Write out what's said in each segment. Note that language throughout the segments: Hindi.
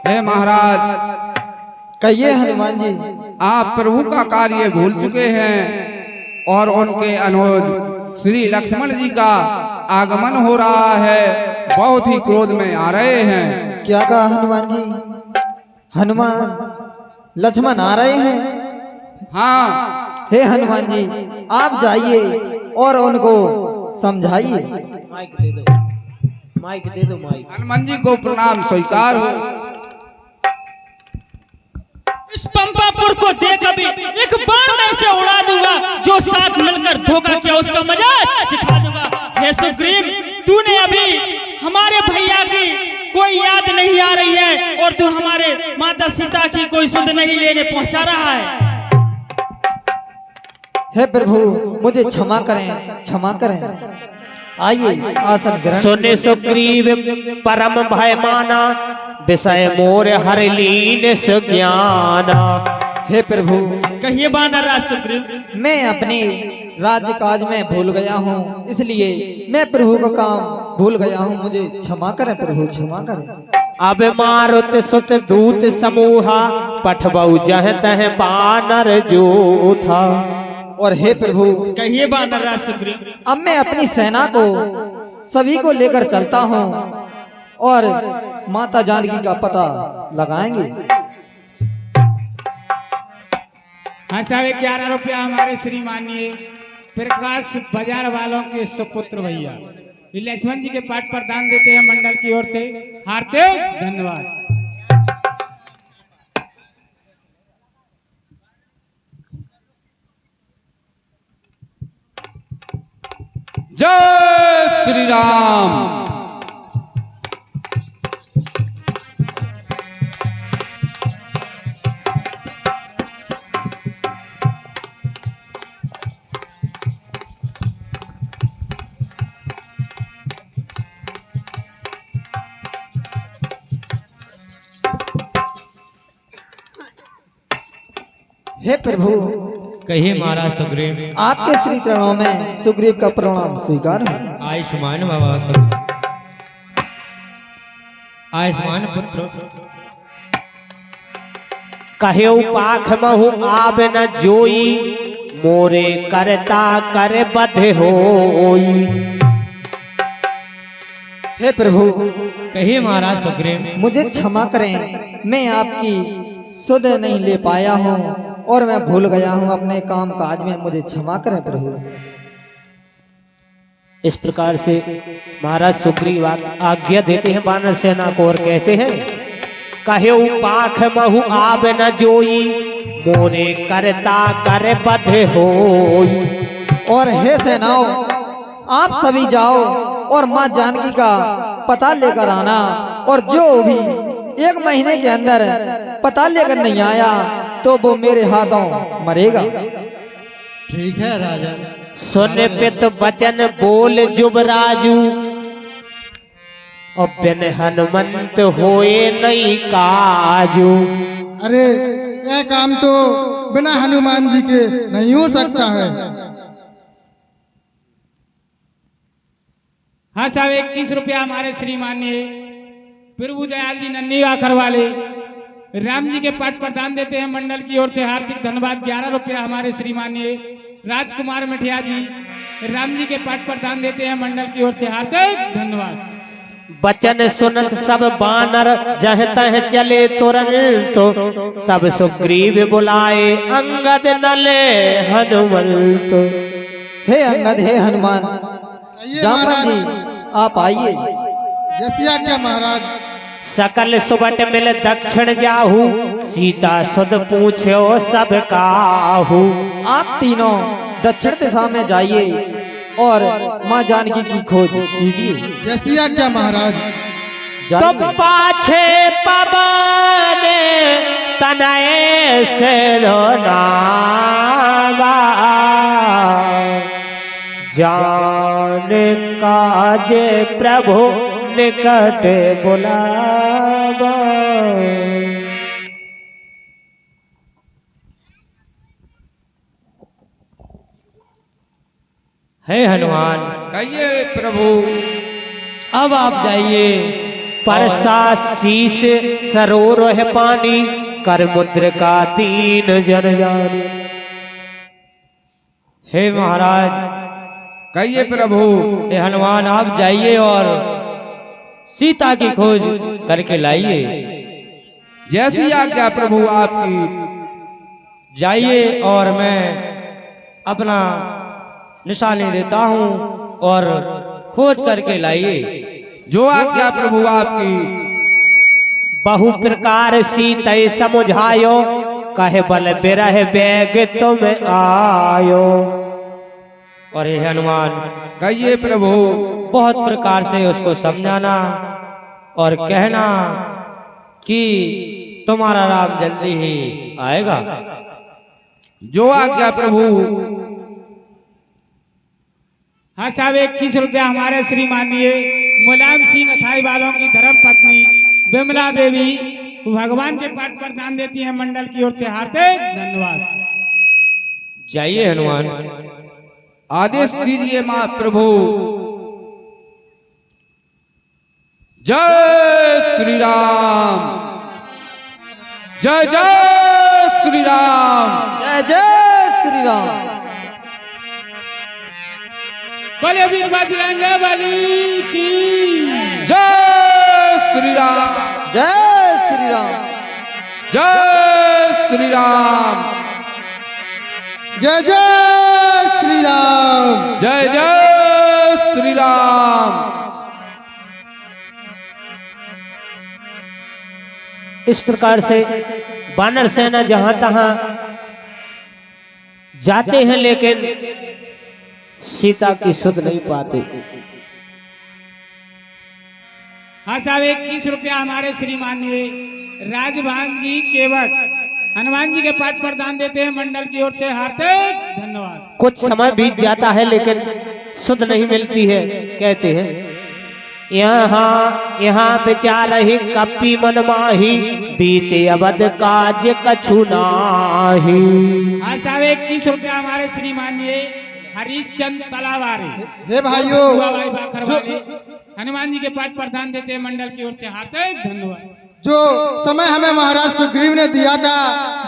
हे महाराज, कहिए हनुमान जी। आप प्रभु का कार्य भूल चुके हैं और उनके अनुरोध श्री लक्ष्मण जी का आगमन हो रहा है, बहुत ही क्रोध में आ रहे हैं। क्या कहा हनुमान जी? हनुमान लक्ष्मण आ रहे हैं? हाँ। हे हनुमान जी, आप जाइए और उनको समझाइए। माइक दे दो, माइक दे दो, माइक। हनुमान जी को प्रणाम स्वीकार हो। इस पंपापुर को देख अभी एक बार मैं इसे उड़ा दूंगा, जो साथ मिलकर धोखा किया उसका मजाक सिखा दूंगा। हे सुग्रीव, तूने अभी हमारे भैया की कोई याद नहीं आ रही है और तू हमारे माता सीता की कोई सुध नहीं लेने पहुंचा रहा है। हे प्रभु, मुझे क्षमा करें, क्षमा करें। आइए आसन ग्रहण। सुने सुग्रीव परम भय माना, विषय मोर हर लीन सुज्ञाना। हे प्रभु, कहिए बानरराज सुग्रीव। मैं अपने राज्य काज में भूल गया हूँ, इसलिए मैं प्रभु का काम भूल गया हूँ। मुझे क्षमा करें प्रभु, क्षमा करें। अब मारुत सुत दूत समूहा, पठबऊ जह तह बानर जो था। और हे प्रभु, कहिए बानरराज सुग्रीव। अब मैं अपनी सेना को सभी को लेकर चलता हूँ और माता जानकी का पता लगाएंगे। हाँ साहब, 11 रुपया हमारे श्रीमाननीय प्रकाश बाजार वालों के सुपुत्र भैया लक्ष्मण जी के पाठ पर दान देते हैं मंडल की ओर से। हार्दिक धन्यवाद। जय श्री राम। हे प्रभु, कहिए महाराज सुग्रीव। आपके श्री चरणों में सुग्रीव का प्रणाम स्वीकार है। आयुष्मान बाबा सुग्रीव, आयुष्मान पुत्र। कहो पाख महु आब न जोई, मोरे करता कर बध होई। हे प्रभु, कहिए महाराज सुग्रीव। मुझे क्षमा करें, मैं आपकी सुध नहीं ले पाया हूँ और मैं भूल गया हूँ अपने काम काज में। मुझे क्षमा करें प्रभु। इस प्रकार से महाराज सुग्रीव आज्ञा देते हैं वानर सेना को और कहते हैं, कहो पाख महु आब न जोई, मोरे करता कर बध होई। और हे सेनाओं, आप सभी जाओ और माँ जानकी का पता लेकर आना, और जो भी 1 महीने के अंदर पता लेकर नहीं आया तो वो मेरे हाथों मरेगा। ठीक है राजा। सुन पित बचन बोल जुबराजू, और बिन हनुमंत होए नहीं काजू। अरे यह काम तो बिना हनुमान जी के नहीं हो सकता है। हाँ साहब, 21 रुपया हमारे श्रीमाननीय प्रभु दयाल जी नन्ही आखर वाले राम जी के पाठ पर दान देते हैं मंडल की ओर से। हार्दिक धन्यवाद। 11 रुपया हमारे श्रीमाननीय राजकुमार मठिया जी राम जी के पाठ पर दान देते हैं मंडल की ओर से। हार्दिक धन्यवाद। बचन सुनत सब बानर जह तह चले तुरंत, तब सुग्रीव बुलाए अंगद नले हनुमंत। हे अंगद, हे हनुमान, जामवंत जी आप आइए। जैसी आज्ञा महाराज। सकल सुबट मिल दक्षिण जाहू, सीता सुध पूछो सब काहू। आप तीनों दक्षिण दिशा में जाइए और माँ जानकी की खोज कीजिए। जैसी आज्ञा महाराज। तुम पाछे पवन तनय से नावा, जान काज प्रभु निकट बुलावा। हे हनुमान, कहिए प्रभु। अब आप जाइए परसा शीस सरोवर पानी कर मुद्र का दीन जन जाने। हे महाराज, कहिए प्रभु। हे हनुमान, आप जाइए और सीता की खोज करके लाइए। जैसी आज्ञा प्रभु आपकी। जाइए और मैं अपना निशानी देता हूँ और खोज करके लाइए। जो आज्ञा प्रभु आपकी। बहु प्रकार सीता समझायो कहे बल बिरह बैग तुम आयो। और हे हनुमान, कहिए प्रभु। बहुत प्रकार से उसको समझाना और कहना कि तुम्हारा राम जल्दी ही आएगा। जो आज्ञा प्रभु। हाँ साहब, 21 रुपया हमारे श्रीमाननीय मुलायम सिंह अथाई वालों की धर्म पत्नी विमला देवी भगवान के पाठ पर दान देती हैं, मंडल की ओर से हार्दिक धन्यवाद। जाइए हनुमान। आदेश दीजिए मां प्रभु। जय श्री राम। जय जय श्री राम। जय जय श्री राम। बोले वीर बजरंग बली की जय श्री राम। जय श्री राम। जय श्री राम। जय जय श्री राम। जय जय श्री राम। इस प्रकार से वानर सेना जहां तहां जाते हैं लेकिन सीता की सुध नहीं पाते। हाँ साहब, 21 रुपया हमारे श्रीमाननीय राजभान जी केवट हनुमान जी के पाठ पर दान देते हैं, मंडल की ओर से हार्दिक धन्यवाद। कुछ समय बीत जाता है लेकिन सुध नहीं मिलती है। कहते हैं यहाँ विचार ही कपी मन माही बीते अवध काज कछु नाही। हाँ साहब, 21 रुपया हमारे श्रीमाननीय हरीशचंद तलावारे हे भाइयों, भाई बाकर वाले हनुमान जी के पाठ पर दान देते हैं, मंडल की ओर से हार्दिक धन्यवाद। जो समय हमें महाराज सुग्रीव ने दिया था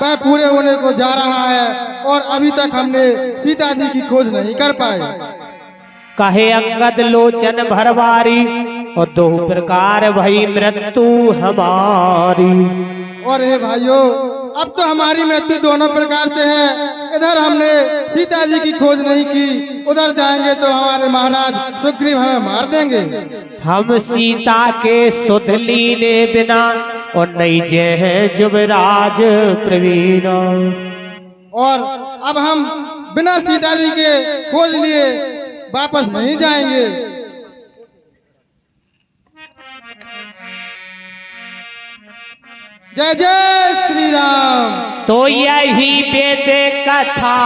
वह पूरे होने को जा रहा है और अभी तक हमने सीता जी की खोज नहीं कर पाए। कहे अंगद लोचन भरवारी और दो प्रकार भई मृत्यु हमारी। और हे भाइयों, अब तो हमारी मृत्यु दोनों प्रकार से है। इधर हमने सीता जी की खोज नहीं की, उधर जाएंगे तो हमारे महाराज सुग्रीव हमें मार देंगे। हम सीता के सुध लीने बिना और नहीं जे हैं जुबराज प्रवीणा। और अब हम बिना सीता जी के खोज लिए वापस नहीं जाएंगे। जय जय श्री राम। तो यही वेद कथा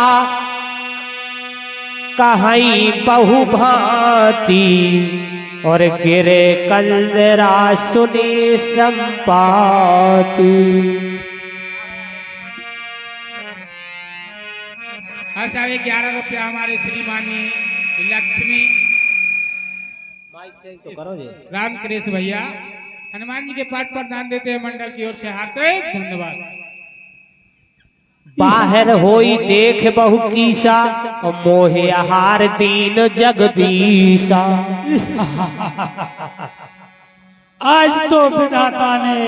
कहीं बहु भांति और गिरे कंदरा सुनी संपाति। हाँ साहब, 11 रुपया हमारे श्रीमाननीय लक्ष्मी राम कृष्ण भैया हनुमान जी के पाठ पर दान देते हैं, मंडल की ओर से हार्दिक धन्यवाद। बाहर होई देख बहु कीसा और मोहे आहार दीन जगदीशा। आज तो विधाता ने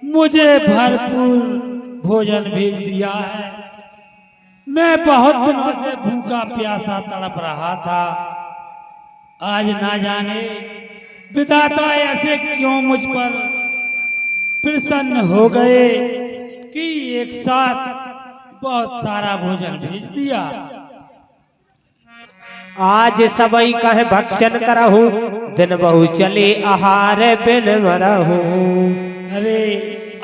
मुझे भरपूर भोजन भेज दिया है। मैं बहुत दिनों से भूखा प्यासा तड़प रहा था। आज ना जाने विधाता ऐसे क्यों मुझ पर प्रसन्न हो गए कि एक साथ बहुत सारा भोजन भेज दिया। आज सबई कहे भक्षण करहु दिन बहु चले आहार बिन मरहु। अरे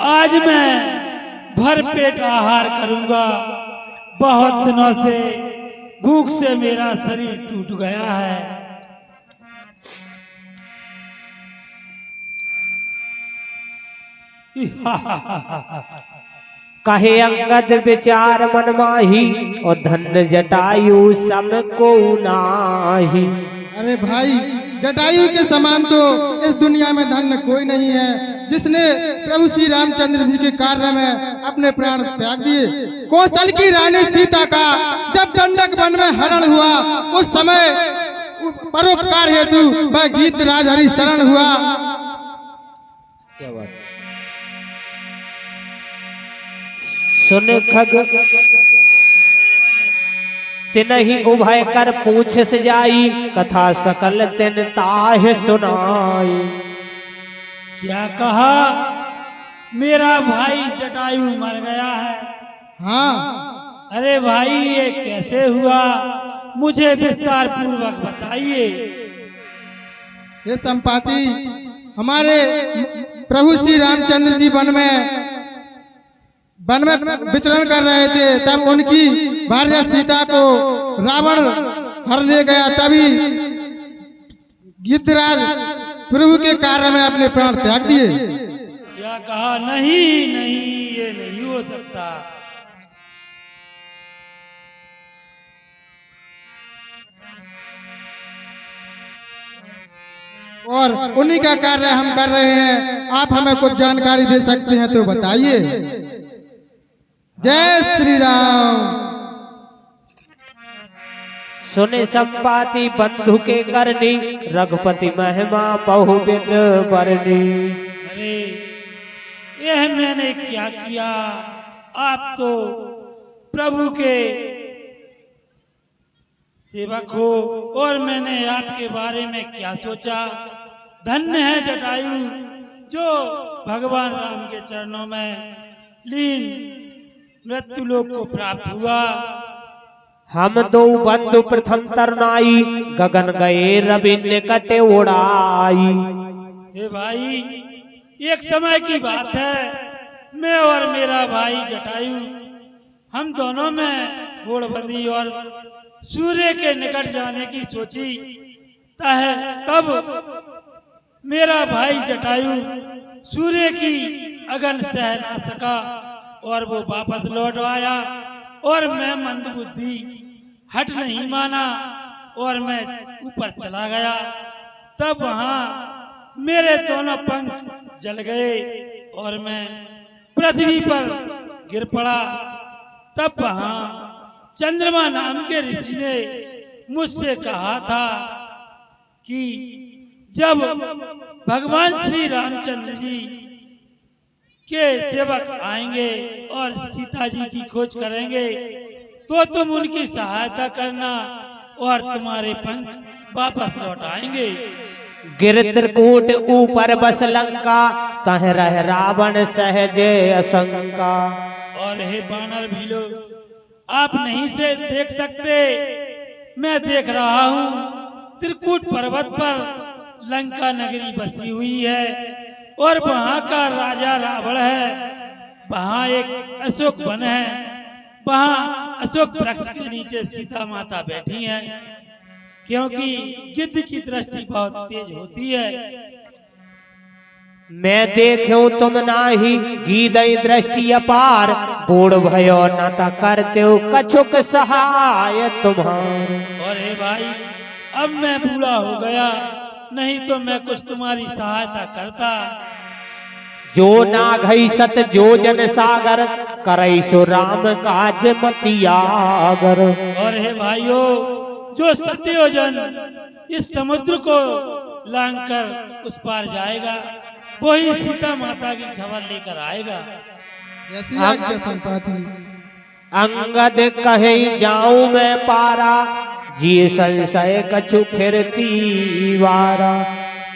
आज मैं भर पेट आहार करूंगा। बहुत दिनों से भूख से मेरा शरीर टूट गया है। कहे अंगद विचार मन माही और धन जटायु सम को नाही। अरे भाई, जटायु के समान तो इस दुनिया में धन्य कोई नहीं है, जिसने प्रभु श्री रामचंद्र जी के कार्य में अपने प्राण त्याग दिए। कौशल की रानी सीता का जब दंडक वन में हरण हुआ, उस समय परोपकार हेतु वह गीत राज हरि शरण हुआ। क्या बात सुन खग तिनहि उभय कर पूछ से जाई, कथा सकल तिन ताहि सुनाई। क्या कहा? मेरा भाई जटायु मर गया है। हाँ, अरे भाई ये कैसे हुआ, मुझे विस्तार पूर्वक बताइए। ये संपाति हमारे प्रभु श्री रामचंद्र जी वन में विचरण कर रहे थे, तब उनकी भार्या सीता को रावण हर ले गया। तभी गीतराज प्रभु के कार्य में अपने प्राण त्याग दिए। क्या कहा? नहीं नहीं, ये नहीं हो सकता। और उन्हीं का कार्य हम कर रहे हैं, आप हमें कुछ जानकारी दे सकते हैं तो बताइए। जय श्री राम। सुने संपाति बंधु के करनी, रघुपति महिमा बहुविध बरनी। अरे यह मैंने क्या किया? आप तो प्रभु के सेवक हो और मैंने आपके बारे में क्या सोचा। धन्य है जटायु जो भगवान राम के चरणों में लीन मृत्यु लोक को प्राप्त हुआ। हम दो बंधु प्रथम तरनाई, गगन गए रवि निकट उड़ाई। हे भाई, एक समय की बात है, मैं और मेरा भाई जटायु हम दोनों में घोड़बंदी और सूर्य के निकट जाने की सोची है। तब मेरा भाई जटायु सूर्य की अगन सह ना सका और वो वापस लौट आया और मैं मंदबुद्धि हट नहीं माना और मैं ऊपर चला गया। तब वहां मेरे दोनों पंख जल गए और मैं पृथ्वी पर गिर पड़ा। तब वहां चंद्रमा नाम के ऋषि ने मुझसे कहा था कि जब भगवान श्री रामचंद्र जी के सेवक आएंगे और सीता जी की खोज करेंगे तो तुम उनकी सहायता करना और तुम्हारे पंख वापस लौट आएंगे। गिर त्रिकूट ऊपर बस लंका, तह रह रावण सहज असंका। और हे बानर भीलो, आप नहीं से देख सकते, मैं देख रहा हूँ। त्रिकूट पर्वत पर लंका नगरी बसी हुई है और वहाँ का राजा रावण है। वहाँ एक अशोक वन है, वहाँ अशोक वृक्ष के नीचे सीता माता बैठी हैं, क्योंकि गिद्ध की दृष्टि बहुत तेज होती है। मैं देखूं तुम नाही, गीदई दृष्टि अपार, बूढ़ भयो नाता करते हो कछुक सहाय तुम्हार। और हे भाई, अब मैं बूढ़ा हो गया, नहीं तो मैं कुछ तुम्हारी सहायता करता। जो नाघई सत जो जन सागर, करई सो राम काज मतियागर। और हे भाइयों, जो सत्योजन इस समुद्र को लांघकर उस पार जाएगा वही सीता माता की खबर लेकर आएगा। जैसी आज्ञा संपाति। अंगद कहे जाऊं मैं पारा, जी संशय कछु फिरती वारा।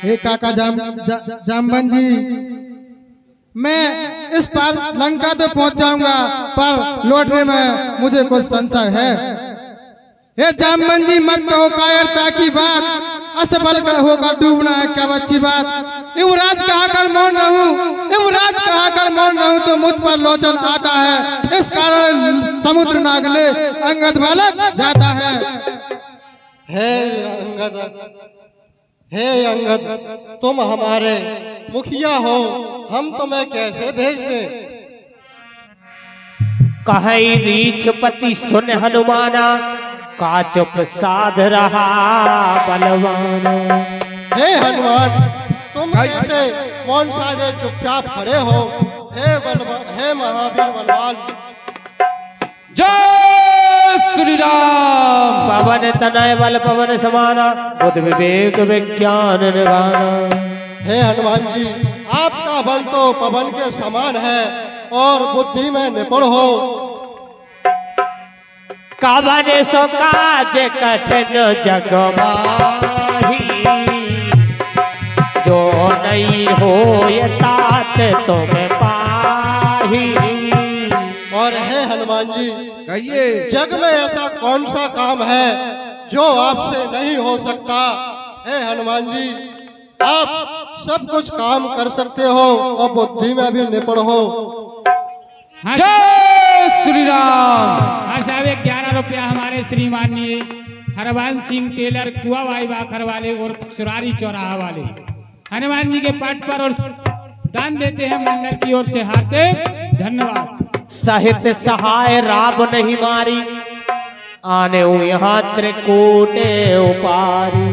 हे काका जामबन जी, मैं इस पार लंका तो पहुंच जाऊंगा, पर लौटने में मुझे कुछ संशय है। हे जामबन जी, मत कहो कायरता की बात, असफल होकर डूबना है क्या अच्छी बात। युवराज कहा कर मौन रहूं, युवराज कहा कर मौन रहूं तो मुझ पर लोचन आता है। इस कारण समुद्र नागले अंगद बालक जाता है। हे अंगद, तुम हमारे मुखिया हो, हम तुम्हें कैसे भेज दें? कहीं रीछपति सुन हनुमाना, का चुप साध रहा बलवाना। हे हनुमान, तुम कैसे मौन साजे चुपचाप खड़े हो? हे महावीर बनवाल। जय श्री राम। पवन तनय बल पवन समाना, बुद्ध विवेक विज्ञान निधाना। हे हनुमान जी, आपका बल तो पवन के समान है और बुद्धि में निपुण हो। कवन सो काज कठिन जग माही, जो नहीं हो तात तुम पाही। और हे हनुमान जी, कहिए जग में ऐसा कौन सा काम है जो आपसे नहीं हो सकता? हे हनुमान जी, आप सब कुछ काम कर सकते हो और बुद्धि में भी निपुण हो। जय श्री राम। हाँ साहब, 11 रुपया हमारे श्रीमाननीय हरवंश सिंह टेलर कुआवाई बाखर वाले और सुरारी चौराहा वाले हनुमान जी के पाठ पर और दान देते हैं मंडल की ओर से हार्दिक धन्यवाद। साहित्य सहाय राब नहीं मारी, आने यहाँ त्रिकूटे उपारी।